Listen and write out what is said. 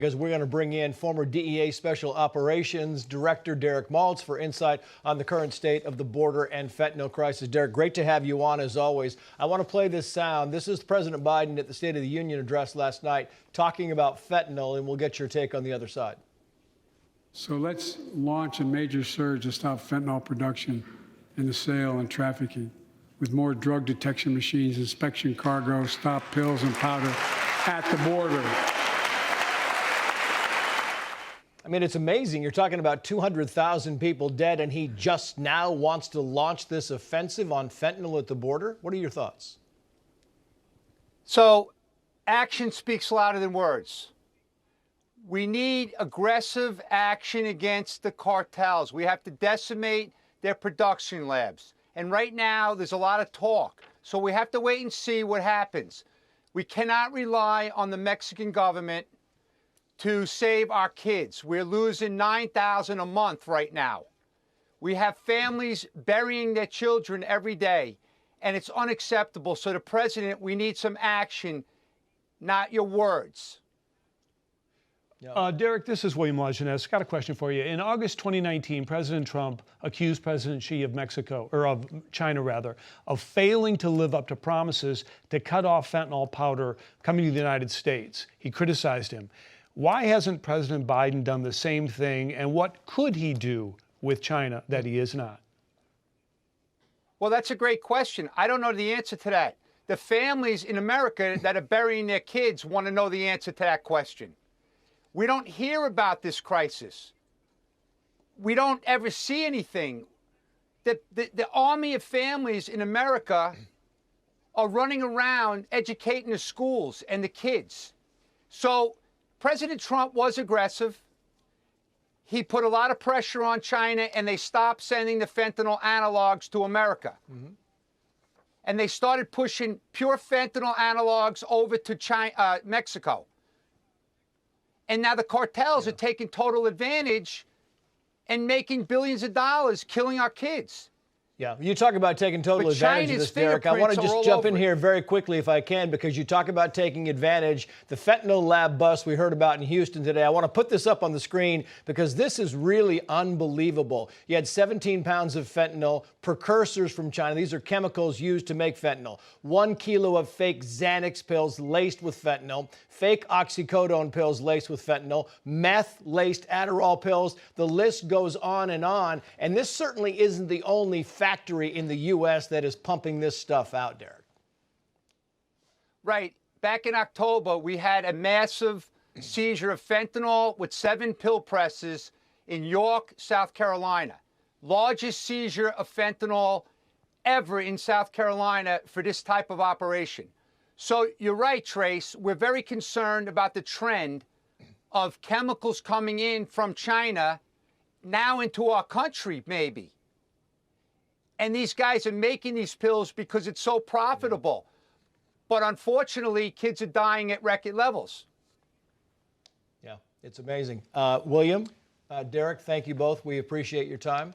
Because we're going to bring in former DEA Special Operations Director Derek Maltz for insight on the current state of the border and fentanyl crisis. Derek, great to have you on as always. I want to play this sound. This is President Biden at the State of the Union address last night talking about fentanyl, and we'll get your take on the other side. So let's launch a major surge to stop fentanyl production and the sale and trafficking with more drug detection machines, inspection cargo, stop pills and powder at the border. I mean, it's amazing. You're talking about 200,000 people dead, and he just now wants to launch this offensive on fentanyl at the border. What are your thoughts? So, action speaks louder than words. We need aggressive action against the cartels. We have to decimate their production labs. And right now, there's a lot of talk. So we have to wait and see what happens. We cannot rely on the Mexican government to save our kids. We're losing 9,000 a month right now. We have families burying their children every day, and it's unacceptable. So the president, we need some action, not your words. Derek, this is William Jeunesse. Got a question for you. In August 2019, President Trump accused President Xi of Mexico, or of China rather, of failing to live up to promises to cut off fentanyl powder coming to the United States. He criticized him. Why hasn't President Biden done the same thing, and what could he do with China that he is not? Well, that's a great question. I don't know the answer to that. The families in America that are burying their kids want to know the answer to that question. We don't hear about this crisis. We don't ever see anything. The army of families in America are running around educating the schools and the kids. So President Trump was aggressive. He put a lot of pressure on China, and they stopped sending the fentanyl analogs to America. Mm-hmm. And they started pushing pure fentanyl analogs over to China, Mexico. And now the cartels are taking total advantage and making billions of dollars, killing our kids. Yeah, you talk about taking total advantage of this, Derek. I want to just jump in here very quickly if I can, because you talk about taking advantage. The fentanyl lab bust we heard about in Houston today, I want to put this up on the screen because this is really unbelievable. You had 17 pounds of fentanyl, precursors from China. These are chemicals used to make fentanyl. 1 kilo of fake Xanax pills laced with fentanyl, fake oxycodone pills laced with fentanyl, meth-laced Adderall pills. The list goes on. And this certainly isn't the only factory in the U.S. that is pumping this stuff out, Derek. Right. Back in October, we had a massive seizure of fentanyl with 7 pill presses in York, South Carolina. Largest seizure of fentanyl ever in South Carolina for this type of operation. So you're right, Trace. We're very concerned about the trend of chemicals coming in from China now into our country, maybe. And these guys are making these pills because it's so profitable. But unfortunately, kids are dying at record levels. Yeah, it's amazing. William, Derek, thank you both. We appreciate your time.